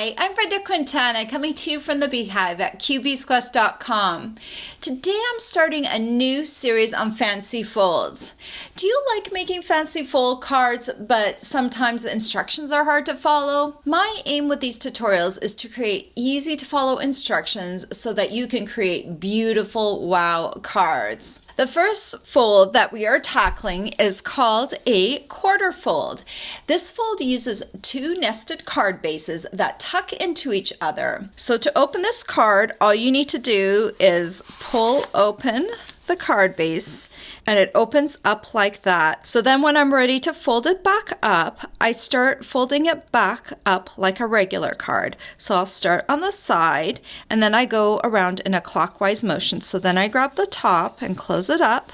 Hi, I'm Brenda Quintana coming to you from the Beehive at QBsQuest.com. Today I'm starting a new series on fancy folds. Do you like making fancy fold cards but sometimes the instructions are hard to follow? My aim with these tutorials is to create easy to follow instructions so that you can create beautiful wow cards. The first fold that we are tackling is called a quarter fold. This fold uses two nested card bases that tuck into each other. So to open this card, all you need to do is pull open the card base and it opens up like that. So then when I'm ready to fold it back up, I start folding it back up like a regular card. So I'll start on the side and then I go around in a clockwise motion. So then I grab the top and close it up,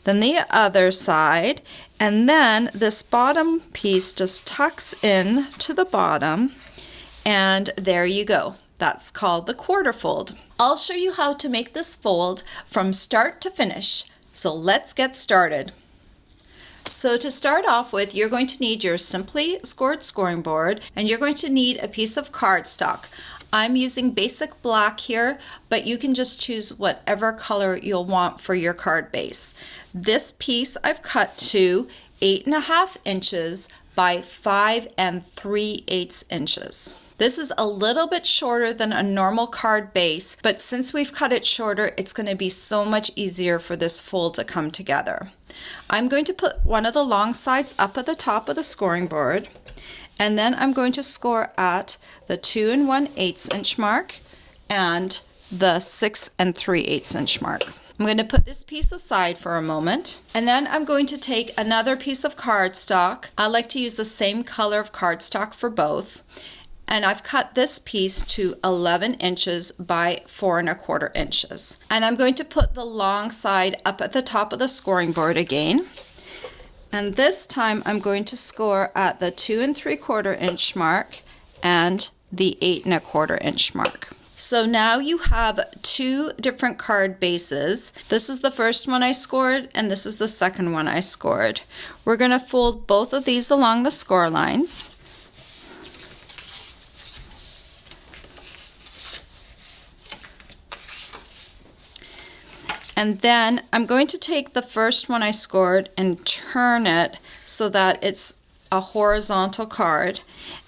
then the other side, and then this bottom piece just tucks in to the bottom, and there you go. That's called the quarter fold. I'll show you how to make this fold from start to finish. So let's get started. So to start off with, you're going to need your simply scored scoring board and you're going to need a piece of cardstock. I'm using basic black here, but you can just choose whatever color you'll want for your card base. This piece I've cut to 8.5 inches by 5 3/8 inches. This is a little bit shorter than a normal card base, but since we've cut it shorter, it's going to be so much easier for this fold to come together. I'm going to put one of the long sides up at the top of the scoring board, and then I'm going to score at the 2 1/8 inch mark and the 6 3/8 inch mark. I'm going to put this piece aside for a moment, and then I'm going to take another piece of cardstock. I like to use the same color of cardstock for both. And I've cut this piece to 11 inches by 4 1/4 inches. And I'm going to put the long side up at the top of the scoring board again. And this time I'm going to score at the 2 3/4 inch mark and the 8 1/4 inch mark. So now you have two different card bases. This is the first one I scored and this is the second one I scored. We're going to fold both of these along the score lines. And then I'm going to take the first one I scored and turn it so that it's a horizontal card,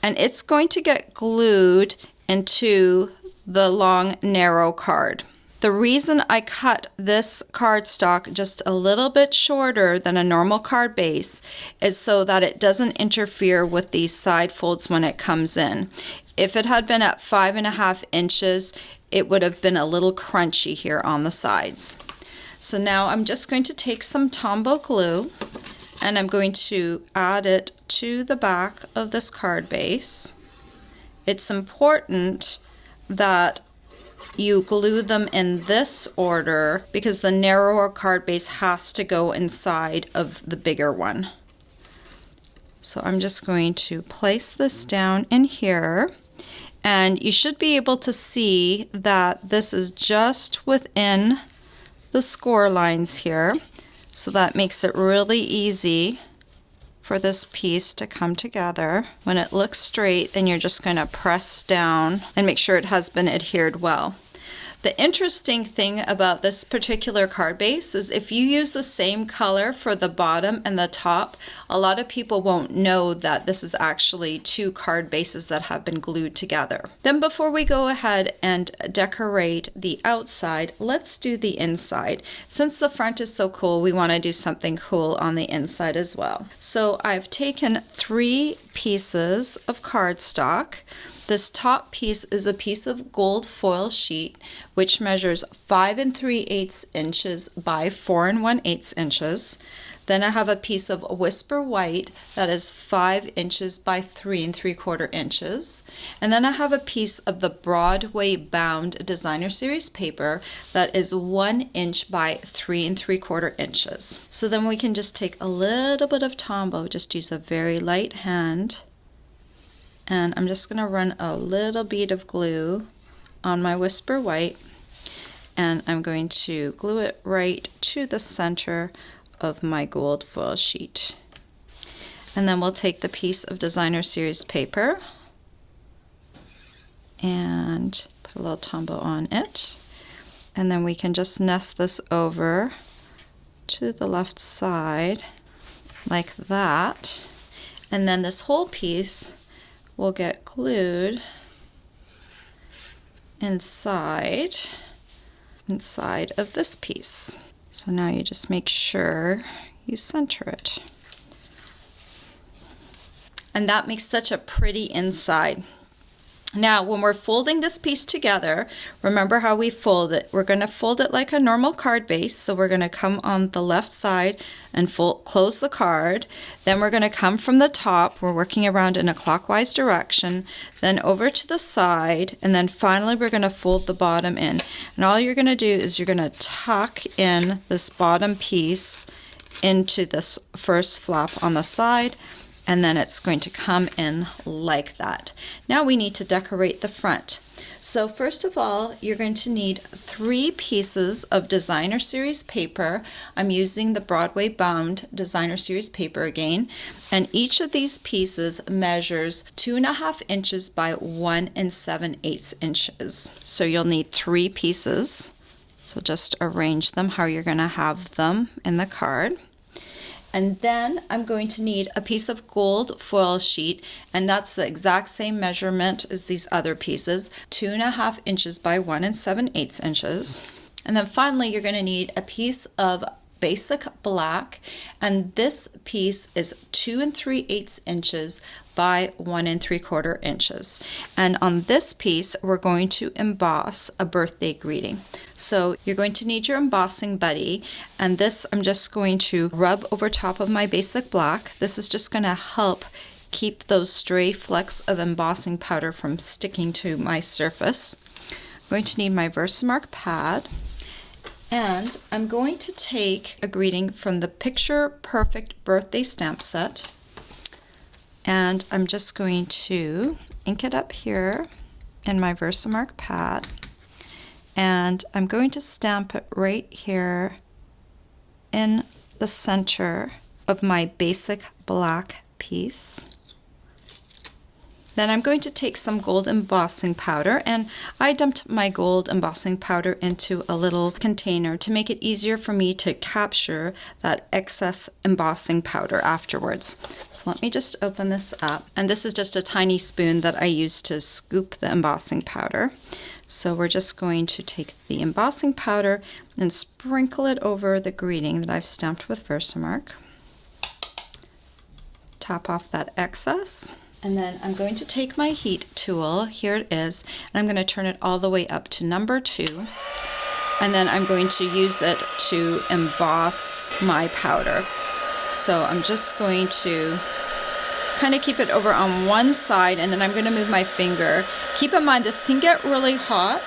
and it's going to get glued into the long narrow card. The reason I cut this cardstock just a little bit shorter than a normal card base is so that it doesn't interfere with these side folds when it comes in. If it had been at 5.5 inches, it would have been a little crunchy here on the sides. So now I'm just going to take some Tombow glue and I'm going to add it to the back of this card base. It's important that you glue them in this order because the narrower card base has to go inside of the bigger one. So I'm just going to place this down in here, and you should be able to see that this is just within the score lines here, so that makes it really easy for this piece to come together. When it looks straight, then you're just going to press down and make sure it has been adhered well. The interesting thing about this particular card base is if you use the same color for the bottom and the top, a lot of people won't know that this is actually two card bases that have been glued together. Then before we go ahead and decorate the outside, let's do the inside. Since the front is so cool, we want to do something cool on the inside as well. So I've taken 3 pieces of cardstock. This top piece is a piece of gold foil sheet which measures 5 3/8 inches by 4 1/8 inches. Then I have a piece of Whsiper white that is 5 inches by 3 3/4 inches. And then I have a piece of the Broadway bound designer series paper that is 1 inch by 3 3/4 inches. So then we can just take a little bit of Tombow, just use a very light hand. And I'm just going to run a little bead of glue on my Whsiper white, and I'm going to glue it right to the center of my gold foil sheet. And then we'll take the piece of designer series paper and put a little Tombow on it. And then we can just nest this over to the left side like that. And then this whole piece will get glued inside of this piece. So now you just make sure you center it. And that makes such a pretty inside. Now, when we're folding this piece together, remember how we fold it. We're going to fold it like a normal card base. So we're going to come on the left side and close the card. Then we're going to come from the top. We're working around in a clockwise direction. Then over to the side. And then finally, we're going to fold the bottom in. And all you're going to do is you're going to tuck in this bottom piece into this first flap on the side. And then it's going to come in like that. Now we need to decorate the front. So first of all, you're going to need 3 pieces of designer series paper. I'm using the Broadway bound designer series paper again. And each of these pieces measures 2.5 inches by 1 7/8 inches. So you'll need 3 pieces. So just arrange them how you're going to have them in the card. And then I'm going to need a piece of gold foil sheet, and that's the exact same measurement as these other pieces, 2.5 inches by 1 7/8 inches. And then finally, you're going to need a piece of basic black, and this piece is 2 3/8 inches by 1 3/4 inches. And on this piece, we're going to emboss a birthday greeting. So you're going to need your embossing buddy, and this I'm just going to rub over top of my basic black. This is just going to help keep those stray flecks of embossing powder from sticking to my surface. I'm going to need my Versamark Pad. And I'm going to take a greeting from the Picture Perfect Birthday Stamp Set. And I'm just going to ink it up here in my Versamark Pad. And I'm going to stamp it right here in the center of my basic black piece. Then I'm going to take some gold embossing powder, and I dumped my gold embossing powder into a little container to make it easier for me to capture that excess embossing powder afterwards. So let me just open this up, and this is just a tiny spoon that I use to scoop the embossing powder. So we're just going to take the embossing powder and sprinkle it over the greeting that I've stamped with Versamark. Tap off that excess. And then I'm going to take my heat tool, here it is, and I'm going to turn it all the way up to number 2. And then I'm going to use it to emboss my powder. So I'm just going to kind of keep it over on one side, and then I'm going to move my finger. Keep in mind this can get really hot.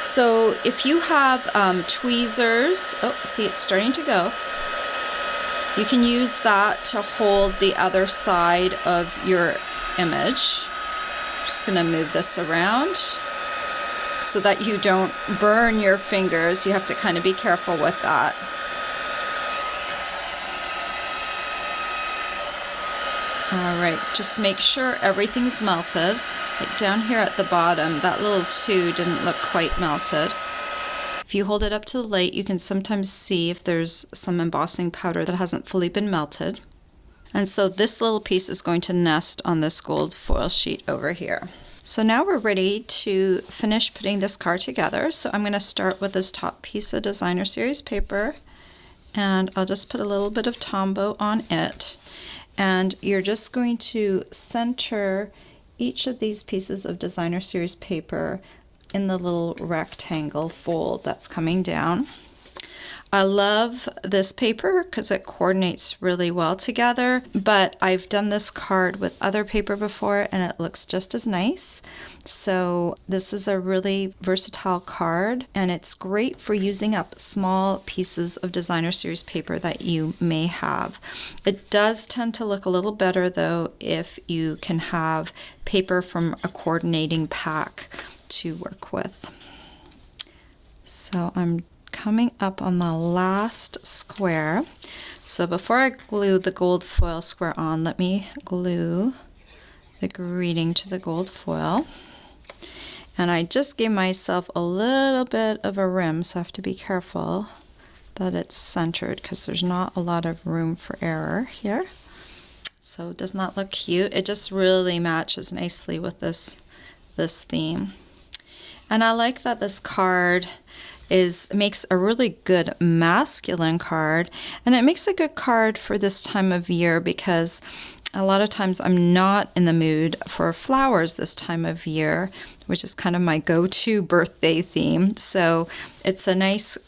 So if you have tweezers, oh, see it's starting to go. You can use that to hold the other side of your image. Just going to move this around so that you don't burn your fingers. You have to kind of be careful with that. Alright, just make sure everything's melted. Like down here at the bottom, that little 2 didn't look quite melted. If you hold it up to the light, you can sometimes see if there's some embossing powder that hasn't fully been melted. And so this little piece is going to nest on this gold foil sheet over here. So now we're ready to finish putting this card together. So I'm going to start with this top piece of designer series paper, and I'll just put a little bit of Tombow on it. And you're just going to center each of these pieces of designer series paper in the little rectangle fold that's coming down. I love this paper because it coordinates really well together, but I've done this card with other paper before and it looks just as nice. So this is a really versatile card, and it's great for using up small pieces of designer series paper that you may have. It does tend to look a little better though if you can have paper from a coordinating pack to work with. So I'm coming up on the last square. So before I glue the gold foil square on, let me glue the greeting to the gold foil. And I just gave myself a little bit of a rim, so I have to be careful that it's centered because there's not a lot of room for error here. So it does not look cute. It just really matches nicely with this theme. And I like that this card makes a really good masculine card, and it makes a good card for this time of year because a lot of times I'm not in the mood for flowers this time of year, which is kind of my go-to birthday theme. So it's a nice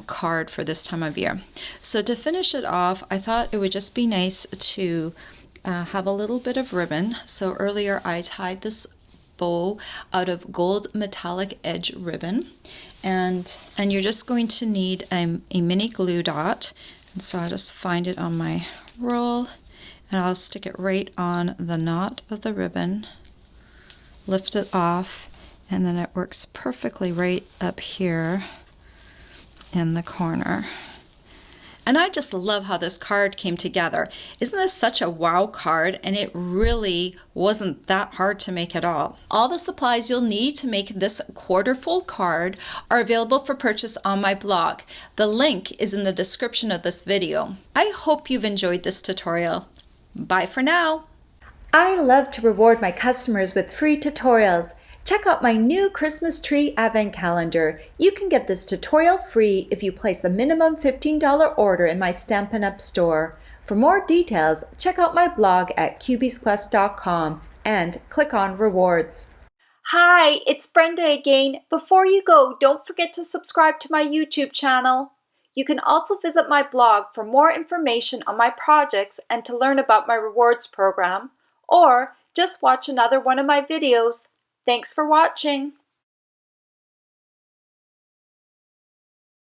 card for this time of year. So to finish it off, I thought it would just be nice to have a little bit of ribbon. So earlier I tied this bow out of gold metallic edge ribbon, and you're just going to need a mini glue dot. And so I'll just find it on my roll, and I'll stick it right on the knot of the ribbon, lift it off, and then it works perfectly right up here in the corner. And I just love how this card came together. Isn't this such a wow card? And it really wasn't that hard to make at all. All the supplies you'll need to make this quarter-fold card are available for purchase on my blog. The link is in the description of this video. I hope you've enjoyed this tutorial. Bye for now. I love to reward my customers with free tutorials. Check out my new Christmas tree advent calendar. You can get this tutorial free if you place a minimum $15 order in my Stampin' Up store. For more details, check out my blog at cubiesquest.com and click on rewards. Hi, it's Brenda again. Before you go, don't forget to subscribe to my YouTube channel. You can also visit my blog for more information on my projects and to learn about my rewards program, or just watch another one of my videos. Thanks for watching.